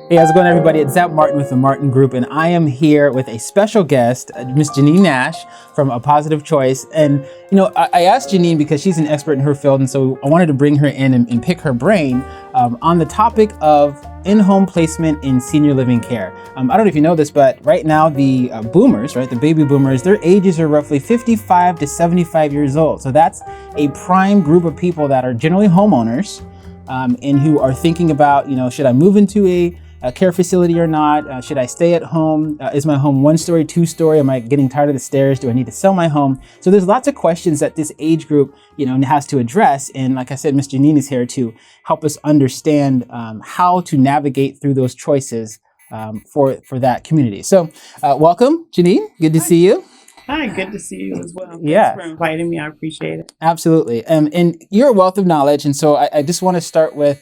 Hey, how's it going, everybody? It's Zap Martin with the Martin Group, and I am here with a special guest, Miss Jeannine Nash from A Positive Choice. And, I asked Jeannine because she's an expert in her field, and so I wanted to bring her in and pick her brain on the topic of in-home placement in senior living care. I don't know if you know this, but right now the boomers, right, the baby boomers, their ages are roughly 55 to 75 years old. So that's a prime group of people that are generally homeowners and who are thinking about, should I move into a care facility or not? Should I stay at home? Is my home 1-story, 2-story? Am I getting tired of the stairs? Do I need to sell my home? So there's lots of questions that this age group, has to address. And like I said, Ms. Jeannine is here to help us understand how to navigate through those choices for that community. So welcome, Jeannine. Good to see you. Hi, good to see you as well. Yeah. Thanks for inviting me. I appreciate it. Absolutely. And you're a wealth of knowledge. And so I just want to start with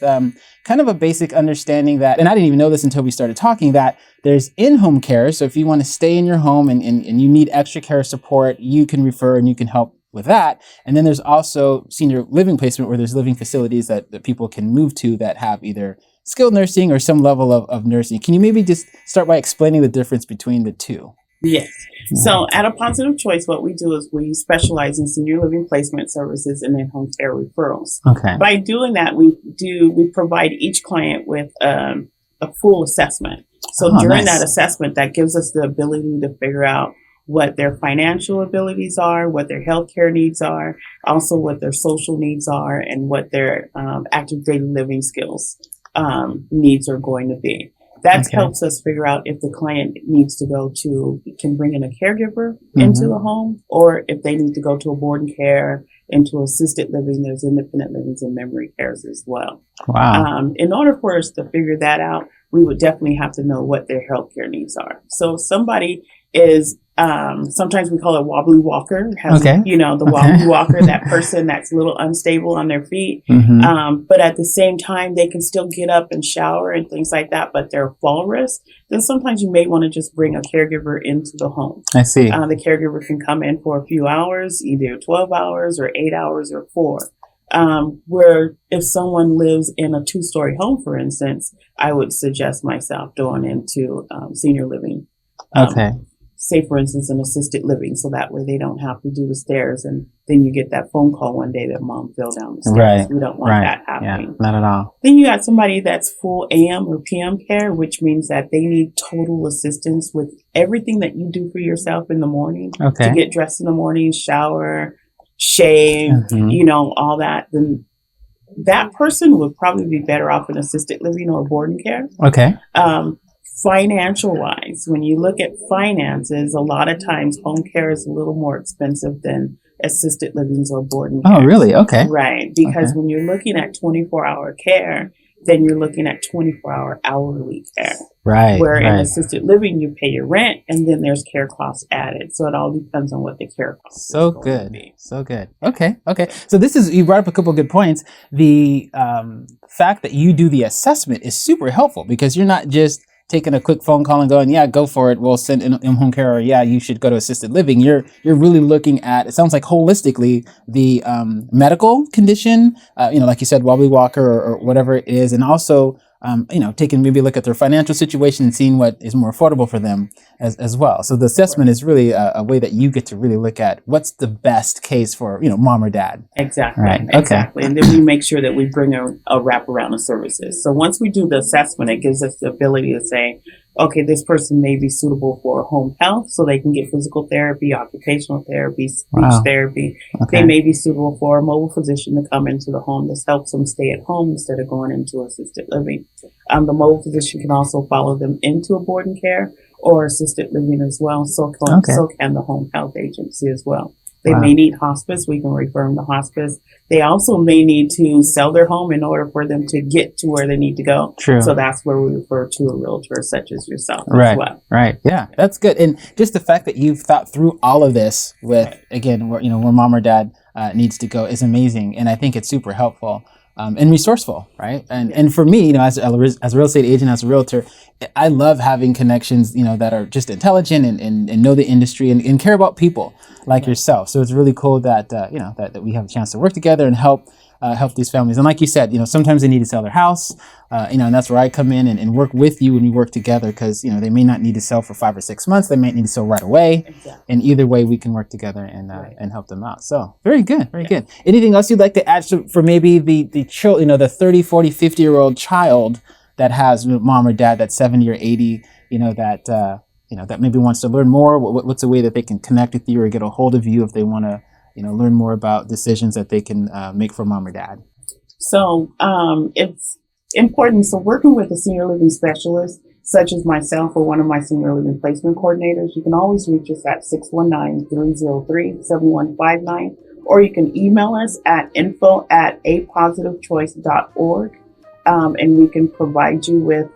kind of a basic understanding that, and I didn't even know this until we started talking, that there's in-home care. So if you want to stay in your home and you need extra care support, you can refer and you can help with that. And then there's also senior living placement, where there's living facilities that people can move to that have either skilled nursing or some level of nursing. Can you maybe just start by explaining the difference between the two? Yes. So at A Positive Choice, what we do is we specialize in senior living placement services and then home care referrals. Okay. By doing that, we provide each client with a full assessment. So during that assessment, that gives us the ability to figure out what their financial abilities are, what their healthcare needs are, also what their social needs are, and what their active daily living skills needs are going to be. That helps us figure out if the client needs to can bring in a caregiver into the home, or if they need to go to a board and care, into assisted living. There's independent livings and memory cares as well. Wow. In order for us to figure that out, we would definitely have to know what their healthcare needs are. So if somebody is, sometimes we call it wobbly walker, the wobbly walker, that person that's a little unstable on their feet. But at the same time, they can still get up and shower and things like that, but they're fall risk. Then sometimes you may want to just bring a caregiver into the home. I see. The caregiver can come in for a few hours, either 12 hours or 8 hours or 4. Where if someone lives in a 2-story home, for instance, I would suggest myself going into senior living. Say, for instance, an assisted living, so that way they don't have to do the stairs, and then you get that phone call one day that mom fell down the stairs. Right. We don't want that happening. Yeah, not at all. Then you got somebody that's full AM or PM care, which means that they need total assistance with everything that you do for yourself in the morning. To get dressed in the morning, shower, shave, all that. Then that person would probably be better off in assisted living or board and care. Okay. Financial wise, when you look at finances, a lot of times home care is a little more expensive than assisted livings or board and care. Oh, really? Okay. Right. Because when you're looking at 24-hour care, then you're looking at 24-hour hourly care. Right. Where in assisted living, you pay your rent and then there's care costs added. So it all depends on what the care cost is going to be. So good. Okay. So you brought up a couple of good points. The fact that you do the assessment is super helpful, because you're not just taking a quick phone call and going, yeah, go for it, we'll send in home care, or yeah, you should go to assisted living. You're really looking at, it sounds like holistically, the medical condition, like you said, wobbly walker or whatever it is, and also taking maybe a look at their financial situation and seeing what is more affordable for them as well. So the assessment is really a way that you get to really look at what's the best case for, mom or dad. Exactly. Right. Exactly. And then we make sure that we bring a wraparound of services. So once we do the assessment, it gives us the ability to say, okay, this person may be suitable for home health, so they can get physical therapy, occupational therapy, speech therapy. They may be suitable for a mobile physician to come into the home. This helps them stay at home instead of going into assisted living. The mobile physician can also follow them into a board and care or assisted living as well. So can the home health agency as well. They may need hospice. We can refer them to hospice. They also may need to sell their home in order for them to get to where they need to go. True. So that's where we refer to a realtor such as yourself as well. Right. Yeah, that's good. And just the fact that you've thought through all of this with, again, where mom or dad needs to go is amazing. And I think it's super helpful. And resourceful, right? And for me, as a real estate agent, as a realtor, I love having connections, that are just intelligent and know the industry and care about people like yourself. So it's really cool that, that we have a chance to work together and help help these families. And like you said, sometimes they need to sell their house, and that's where I come in and work with you, and we work together because, they may not need to sell for 5 or 6 months. They might need to sell right away. Exactly. And either way, we can work together and help them out. So very good. Very good. Anything else you'd like to add for maybe the child, the 30, 40, 50-year-old child that has mom or dad that's 70 or 80, that maybe wants to learn more? What's a way that they can connect with you or get a hold of you if they want to, learn more about decisions that they can make for mom or dad? So it's important. So working with a senior living specialist, such as myself or one of my senior living placement coordinators, you can always reach us at 619-303-7159, or you can email us at info@apositivechoice.org, and we can provide you with,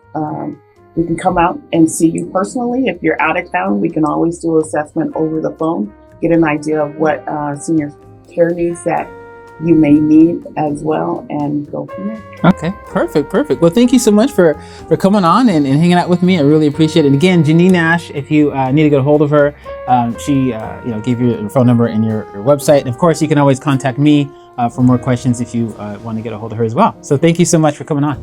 we can come out and see you personally. If you're out of town, we can always do an assessment over the phone, get an idea of what senior care needs that you may need as well, and go from there. Okay, perfect. Well, thank you so much for coming on and hanging out with me. I really appreciate it. And again, Jeannine Nash, if you need to get a hold of her, she gave you your phone number and your website. And of course, you can always contact me for more questions if you want to get a hold of her as well. So thank you so much for coming on.